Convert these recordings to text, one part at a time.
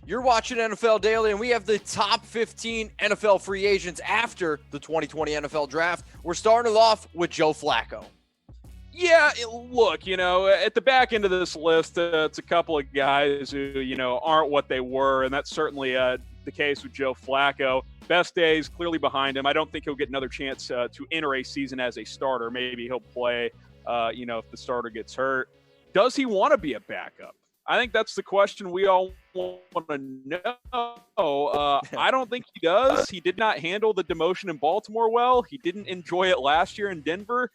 You're watching NFL Daily, and we have the top 15 NFL free agents after the 2020 NFL Draft. We're starting it off with Joe Flacco. Yeah, look, at the back end of this list, it's a couple of guys who, aren't what they were, and that's certainly the case with Joe Flacco. Best days clearly behind him. I don't think he'll get another chance to enter a season as a starter. Maybe he'll play, if the starter gets hurt. Does he want to be a backup? I think that's the question we all want to know. I don't think he does. He did not handle the demotion in Baltimore well. He didn't enjoy it last year in Denver.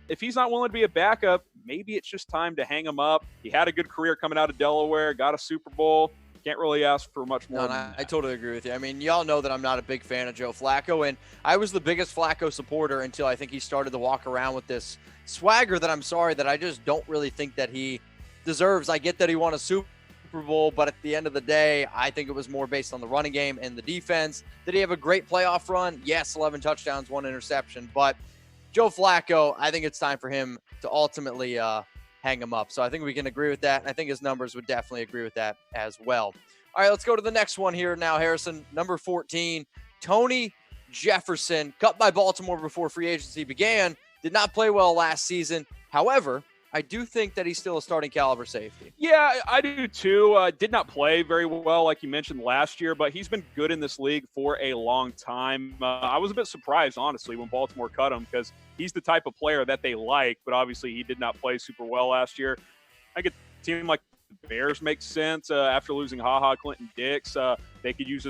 If he's not willing to be a backup, maybe it's just time to hang him up. He had a good career coming out of Delaware, got a Super Bowl. Can't really ask for much more. No, I totally agree with you. I mean, y'all know that I'm not a big fan of Joe Flacco, and I was the biggest Flacco supporter until I think he started to walk around with this swagger that I just don't really think that he deserves. I get that he won a Super Bowl, but at the end of the day, I think it was more based on the running game and the defense. Did he have a great playoff run? Yes, 11 touchdowns, 1 interception. But Joe Flacco, I think it's time for him to ultimately hang him up. So I think we can agree with that. And I think his numbers would definitely agree with that as well. All right, let's go to the next one here now, Harrison. Number 14, Tony Jefferson, cut by Baltimore before free agency began. Did not play well last season. However, I do think that he's still a starting caliber safety. Yeah, I do too. Did not play very well, like you mentioned, last year, but he's been good in this league for a long time. I was a bit surprised, honestly, when Baltimore cut him because he's the type of player that they like, but obviously he did not play super well last year. I get a team like the Bears makes sense after losing Clinton Dix. They could use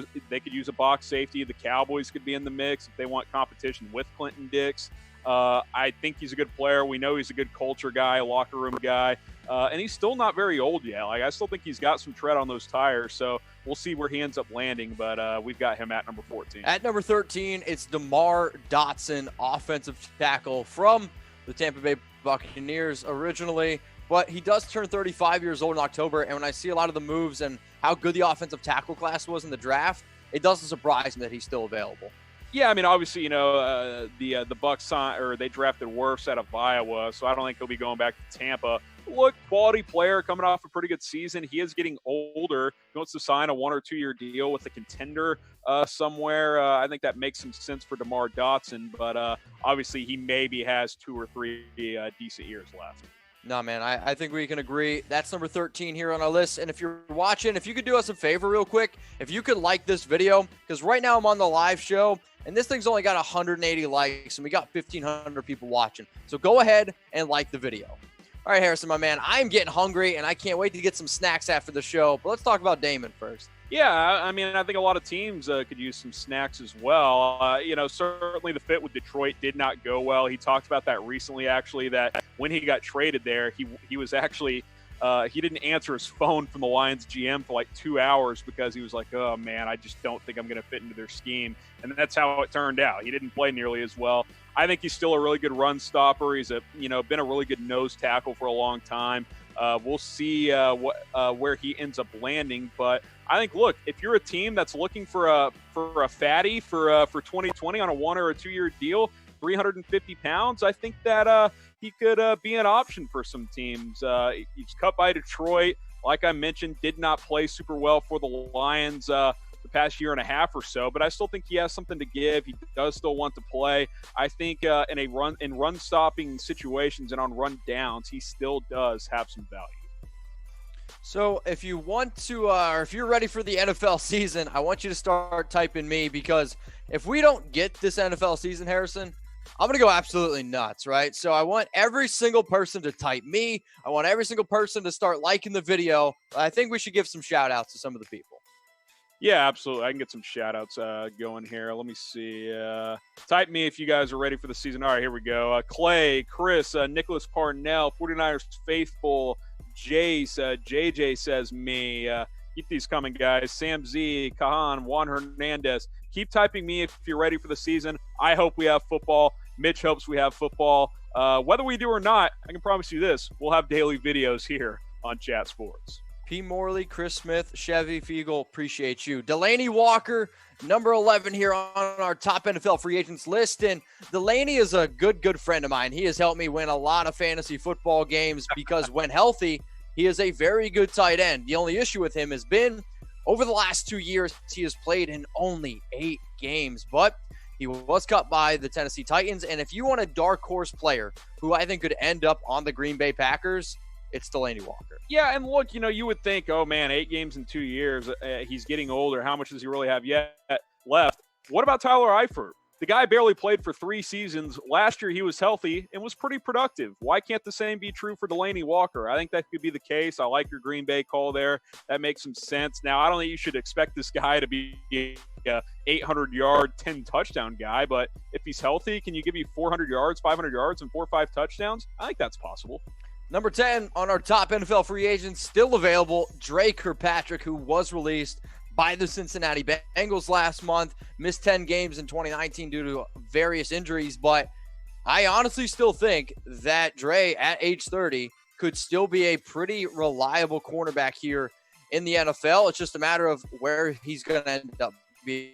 a box safety. The Cowboys could be in the mix if they want competition with Clinton Dix. I think he's a good player. We know he's a good culture guy, locker room guy, and he's still not very old yet. Like I still think he's got some tread on those tires, so we'll see where he ends up landing, but we've got him at number 14. At number 13, it's DEMAR DOTSON, offensive tackle from the Tampa Bay Buccaneers originally, but he does turn 35 years old in October, and when I see a lot of the moves and how good the offensive tackle class was in the draft, it doesn't surprise me that he's still available. Yeah, I mean, obviously, the Bucs they drafted Wirfs out of Iowa, so I don't think he'll be going back to Tampa. Look, quality player coming off a pretty good season. He is getting older. He wants to sign a 1 or 2 year deal with a contender somewhere. I think that makes some sense for DEMAR DOTSON, but obviously he maybe has 2 or 3 decent years left. No, man, I think we can agree. That's number 13 here on our list. And if you're watching, if you could do us a favor real quick, if you could like this video, because right now I'm on the live show, and this thing's only got 180 likes, and we got 1,500 people watching. So go ahead and like the video. All right, Harrison, my man, I'm getting hungry, and I can't wait to get some snacks after the show. But let's talk about Damon first. Yeah, I mean, I think a lot of teams could use some snacks as well. Certainly the fit with Detroit did not go well. He talked about that recently, actually, that when he got traded there, he was actually he didn't answer his phone from the Lions GM for like 2 hours because he was like, oh, man, I just don't think I'm going to fit into their scheme. And that's how it turned out. He didn't play nearly as well. I think he's still a really good run stopper. He's been a really good nose tackle for a long time. We'll see where he ends up landing, but I think, look, if you're a team that's looking for a fatty for 2020 on a 1 or a 2 year deal, 350 pounds, I think that he could be an option for some teams. He's cut by Detroit, like I mentioned, did not play super well for the Lions the past year and a half or so, but I still think he has something to give. He does still want to play. I think in run stopping situations and on run downs, he still does have some value. So if you want to, or if you're ready for the NFL season, I want you to start typing me, because if we don't get this NFL season, Harrison, I'm going to go absolutely nuts, right? So I want every single person to type me. I want every single person to start liking the video. I think we should give some shout outs to some of the people. Yeah, absolutely. I can get some shout-outs going here. Let me see. Type me if you guys are ready for the season. All right, here we go. Clay, Chris, Nicholas Parnell, 49ers Faithful, Jace, JJ says me. Keep these coming, guys. Sam Z, Kahan, Juan Hernandez. Keep typing me if you're ready for the season. I hope we have football. Mitch hopes we have football. Whether we do or not, I can promise you this. We'll have daily videos here on Chat Sports. P. Morley, Chris Smith, Chevy Fiegel, appreciate you. Delaney Walker, number 11 here on our top NFL free agents list. And Delaney is a good friend of mine. He has helped me win a lot of fantasy football games because when healthy, he is a very good tight end. The only issue with him has been Over the last 2 years, he has played in only 8 games, but he was cut by the Tennessee Titans. And if you want a dark horse player who I think could end up on the Green Bay Packers, it's Delanie Walker. Yeah, and look, you would think, oh man, 8 games in 2 years, he's getting older. How much does he really have yet left? What about Tyler Eifert? The guy barely played for 3 seasons. Last year, he was healthy and was pretty productive. Why can't the same be true for Delanie Walker? I think that could be the case. I like your Green Bay call there. That makes some sense. Now, I don't think you should expect this guy to be a 800-yard, 10-touchdown guy, but if he's healthy, can you give you 400 yards, 500 yards, and 4 or 5 touchdowns? I think that's possible. Number 10 on our top NFL free agents, still available, KIRKPATRICK, who was released by the Cincinnati Bengals last month, missed 10 games in 2019 due to various injuries, but I honestly still think that Dre, at age 30, could still be a pretty reliable cornerback here in the NFL. It's just a matter of where he's going to end up being.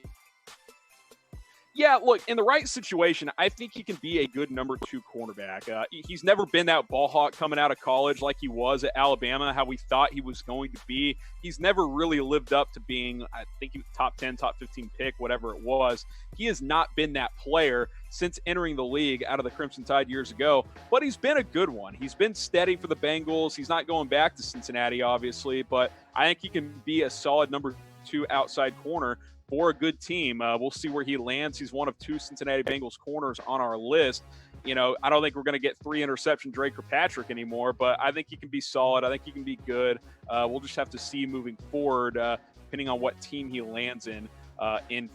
Yeah, look, in the right situation, I think he can be a good number 2 cornerback. He's never been that ball hawk coming out of college like he was at Alabama, how we thought he was going to be. He's never really lived up to being, I think, he was top 10, top 15 pick, whatever it was. He has not been that player since entering the league out of the Crimson Tide years ago, but he's been a good one. He's been steady for the Bengals. He's not going back to Cincinnati, obviously, but I think he can be a solid number 2 outside corner for a good team. We'll see where he lands. He's one of 2 Cincinnati Bengals corners on our list. I don't think we're going to get 3 interception KIRKPATRICK anymore, but I think he can be solid. I think he can be good. We'll just have to see moving forward, depending on what team he lands in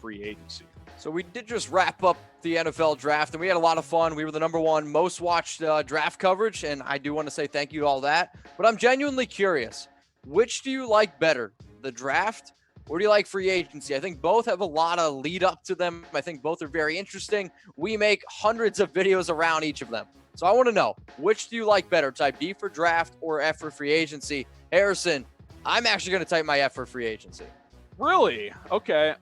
free agency. So we did just wrap up the NFL draft, and we had a lot of fun. We were the number 1 most watched draft coverage, and I do want to say thank you to all that. But I'm genuinely curious, which do you like better, the draft or do you like free agency? I think both have a lot of lead up to them. I think both are very interesting. We make hundreds of videos around each of them. So I want to know, which do you like better, type D for draft or F for free agency? Harrison, I'm actually going to type my F for free agency. Really? Okay.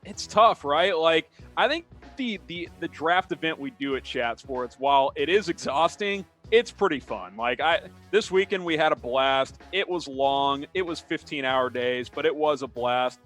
It's tough, right? Like, I think the draft event we do at Chat Sports, while it is exhausting, it's pretty fun. Like, this weekend we had a blast. It was long. It was 15-hour days, but it was a blast.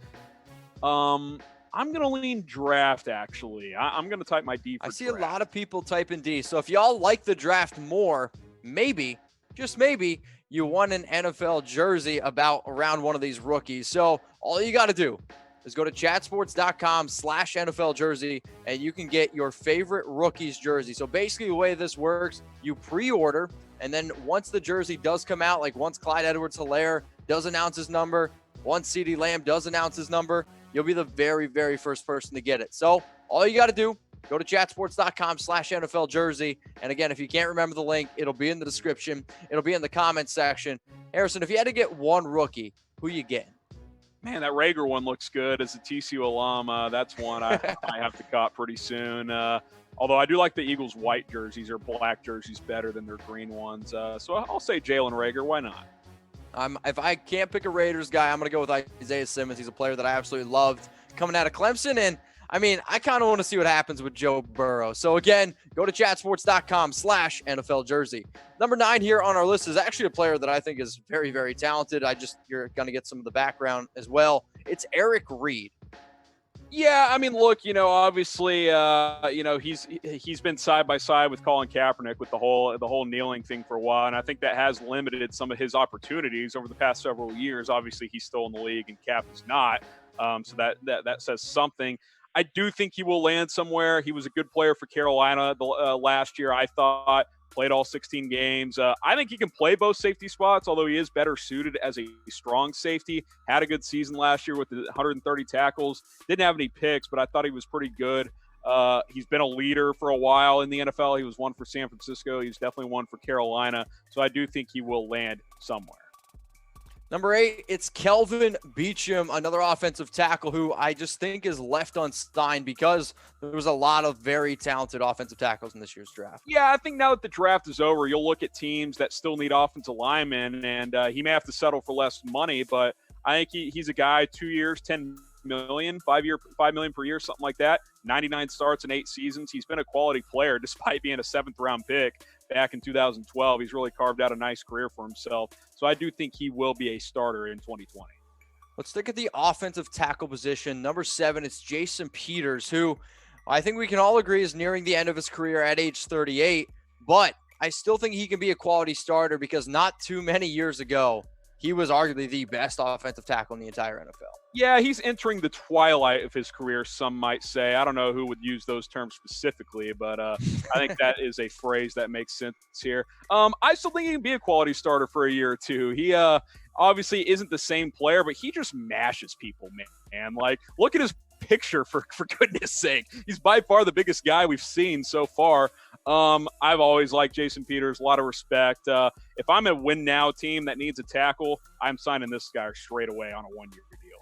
I'm going to lean draft, actually. I'm going to type my D for draft. I see a lot of people typing D. So if y'all like the draft more, maybe, just maybe, you won an NFL jersey around one of these rookies. So all you got to do is go to chatsports.com/NFL jersey, and you can get your favorite rookie's jersey. So basically the way this works, you pre-order, and then once the jersey does come out, like once Clyde Edwards-Helaire does announce his number, once CeeDee Lamb does announce his number, you'll be the very, very first person to get it. So all you got to do, go to chatsports.com/NFL jersey. And again, if you can't remember the link, it'll be in the description. It'll be in the comments section. Harrison, if you had to get one rookie, who you getting? Man, that Rager one looks good. As a TCU alum, that's one I have to cop pretty soon. Although I do like the Eagles' white jerseys or black jerseys better than their green ones. So I'll say Jalen Rager. Why not? If I can't pick a Raiders guy, I'm going to go with Isaiah Simmons. He's a player that I absolutely loved coming out of Clemson. And, I mean, I kind of want to see what happens with Joe Burrow. So, again, go to chatsports.com/NFL jersey. Number 9 here on our list is actually a player that I think is very, very talented. You're going to get some of the background as well. It's Eric Reid. Yeah, I mean, look, obviously, he's been side by side with Colin Kaepernick with the whole kneeling thing for a while, and I think that has limited some of his opportunities over the past several years. Obviously, he's still in the league, and Cap is not, so that says something. I do think he will land somewhere. He was a good player for Carolina last year, I thought. Played all 16 games. I think he can play both safety spots, although he is better suited as a strong safety. Had a good season last year with 130 tackles. Didn't have any picks, but I thought he was pretty good. He's been a leader for a while in the NFL. He was one for San Francisco. He's definitely one for Carolina. So I do think he will land somewhere. Number 8, it's KELVIN BEACHUM, another offensive tackle who I just think is left unsigned because there was a lot of very talented offensive tackles in this year's draft. Yeah, I think now that the draft is over, you'll look at teams that still need offensive linemen, and he may have to settle for less money, but I think he's a guy, 2 years, $10 million, $5 million per year, something like that. 99 starts in 8 seasons. He's been a quality player despite being a 7th-round pick back in 2012. He's really carved out a nice career for himself. So I do think he will be a starter in 2020. Let's look at the offensive tackle position. Number 7, it's Jason Peters, who I think we can all agree is nearing the end of his career at age 38, but I still think he can be a quality starter because not too many years ago, he was arguably the best offensive tackle in the entire NFL. Yeah, he's entering the twilight of his career, some might say. I don't know who would use those terms specifically, but I think that is a phrase that makes sense here. I still think he can be a quality starter for a year or two. He obviously isn't the same player, but he just mashes people, man. Like, look at his picture, for goodness sake. He's by far the biggest guy we've seen so far. I've always liked Jason Peters, a lot of respect. If I'm a win now team that needs a tackle, I'm signing this guy straight away on a 1-year deal.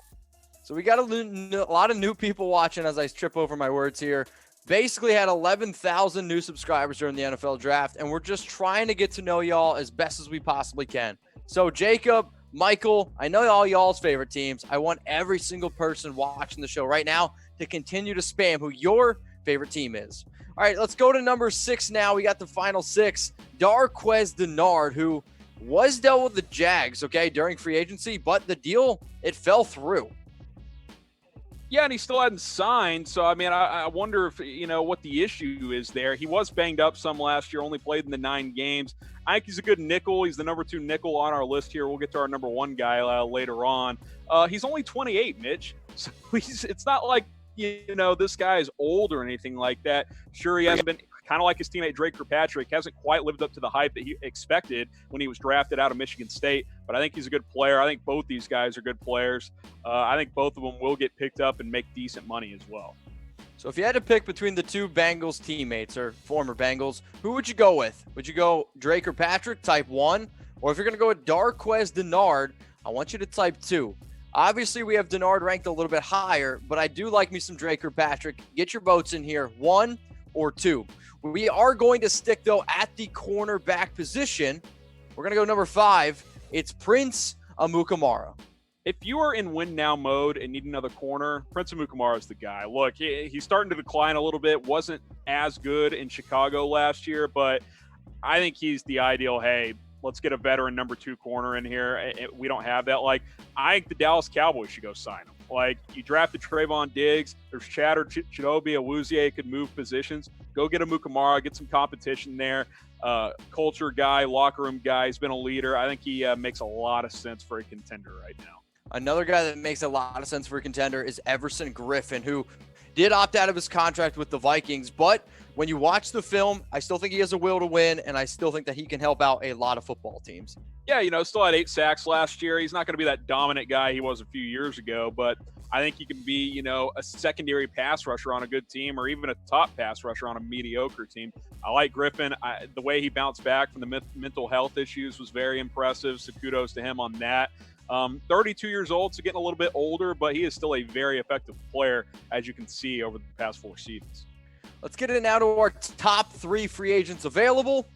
So we got a lot of new people watching as I trip over my words here. Basically had 11,000 new subscribers during the NFL draft, and we're just trying to get to know y'all as best as we possibly can. So Jacob, Michael, I know all y'all's favorite teams. I want every single person watching the show right now to continue to spam who your favorite team is. All right, let's go to number 6 now. We got the final 6. DARQUEZE DENNARD, who was dealt with the Jags, okay, during free agency, but the deal, it fell through. Yeah, and he still hadn't signed. So, I mean, I wonder if, what the issue is there. He was banged up some last year, only played in the 9 games. I think he's a good nickel. He's the number 2 nickel on our list here. We'll get to our number 1 guy later on. He's only 28, Mitch. So it's not like, this guy is old or anything like that. Sure, he hasn't been kind of like his teammate Drake Kirkpatrick, hasn't quite lived up to the hype that he expected when he was drafted out of Michigan State. But I think he's a good player. I think both these guys are good players. I think both of them will get picked up and make decent money as well. So if you had to pick between the 2 Bengals teammates or former Bengals, who would you go with? Would you go Drake Kirkpatrick, type 1? Or if you're going to go with DARQUEZE DENNARD, I want you to type 2. Obviously, we have DENNARD ranked a little bit higher, but I do like me some Drake Kirkpatrick. Get your votes in here, 1 or 2. We are going to stick, though, at the cornerback position. We're going to go number 5. It's Prince Amukamara. If you are in win now mode and need another corner, Prince Amukamara is the guy. Look, he's starting to decline a little bit. Wasn't as good in Chicago last year, but I think he's the ideal, hey, let's get a veteran number 2 corner in here. We don't have that. Like, I think the Dallas Cowboys should go sign him. Like, you drafted Trayvon Diggs. There's chatter Chidobe Awuzie could move positions. Go get a Amukamara, get some competition there. Culture guy, locker room guy. He's been a leader. I think he makes a lot of sense for a contender right now. Another guy that makes a lot of sense for a contender is Everson Griffen, who did opt out of his contract with the Vikings. But when you watch the film, I still think he has a will to win, and I still think that he can help out a lot of football teams. Yeah, still had 8 sacks last year. He's not going to be that dominant guy he was a few years ago, but I think he can be, a secondary pass rusher on a good team or even a top pass rusher on a mediocre team. I like Griffen. The way he bounced back from the mental health issues was very impressive, so kudos to him on that. 32 years old, so getting a little bit older, but he is still a very effective player, as you can see over the past 4 seasons. Let's get it now to our top 3 free agents available.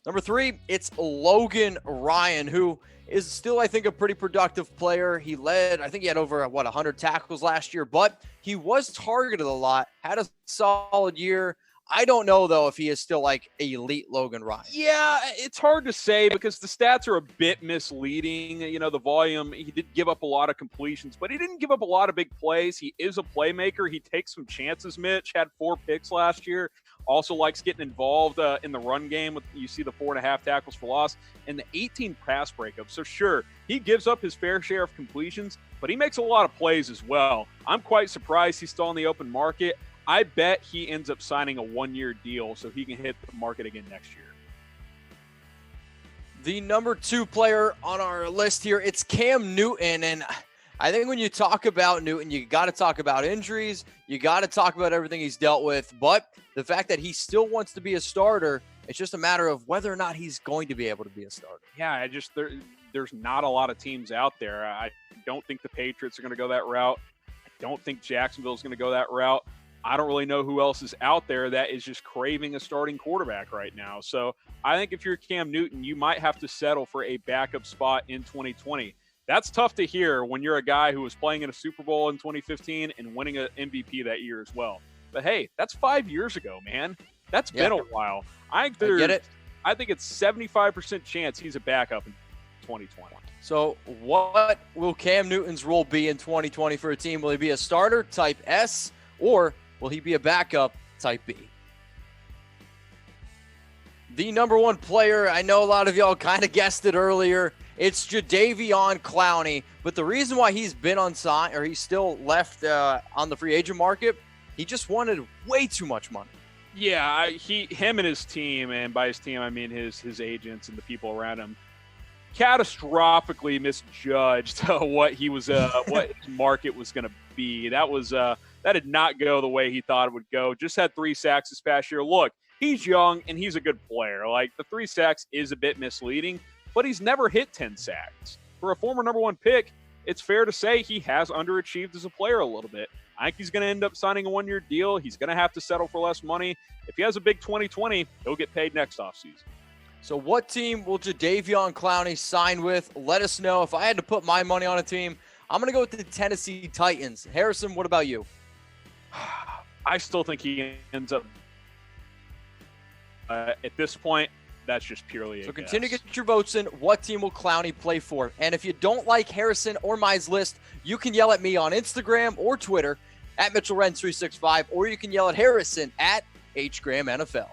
Number 3, it's Logan Ryan, who is still, I think, a pretty productive player. He led, I think he had over, 100 tackles last year, but he was targeted a lot, had a solid year. I don't know, though, if he is still like elite Logan Ryan. Yeah, it's hard to say because the stats are a bit misleading. The volume, he did give up a lot of completions, but he didn't give up a lot of big plays. He is a playmaker. He takes some chances, Mitch. Had 4 picks last year. Also likes getting involved in the run game. You see the 4.5 tackles for loss and the 18 pass breakups. So sure, he gives up his fair share of completions, but he makes a lot of plays as well. I'm quite surprised he's still on the open market. I bet he ends up signing a 1-year deal so he can hit the market again next year. The number 2 player on our list here, it's Cam Newton. And I think when you talk about Newton, you got to talk about injuries. You got to talk about everything he's dealt with. But the fact that he still wants to be a starter, it's just a matter of whether or not he's going to be able to be a starter. Yeah, there's not a lot of teams out there. I don't think the Patriots are going to go that route. I don't think Jacksonville is going to go that route. I don't really know who else is out there that is just craving a starting quarterback right now. So I think if you're Cam Newton, you might have to settle for a backup spot in 2020. That's tough to hear when you're a guy who was playing in a Super Bowl in 2015 and winning an MVP that year as well. But hey, that's 5 years ago, man. That's been a while. I think it's 75% chance he's a backup in 2020. So what will Cam Newton's role be in 2020 for a team? Will he be a starter, type S, or will he be a backup, type B? The number one player, I know a lot of y'all kind of guessed it earlier, it's Jadeveon Clowney. But the reason why he's been unsigned, or he's still left on the free agent market, he just wanted way too much money. Yeah, him and his team, and by his team I mean his agents and the people around him, catastrophically misjudged what he was, what his market was going to be. That did not go the way he thought it would go. Just had 3 sacks this past year. Look, he's young and he's a good player. Like, the 3 sacks is a bit misleading, but he's never hit 10 sacks. For a former number 1 pick, it's fair to say he has underachieved as a player a little bit. I think he's going to end up signing a 1-year deal. He's going to have to settle for less money. If he has a big 2020, he'll get paid next offseason. So what team will Jadeveon Clowney sign with? Let us know. If I had to put my money on a team, I'm going to go with the Tennessee Titans. Harrison, what about you? I still think he ends up at this point. That's just purely a So continue guess. to get your votes in. What team will Clowney play for? And if you don't like Harrison or Mize list, you can yell at me on Instagram or Twitter at Mitchell Renz 365, or you can yell at Harrison at HGramNFL.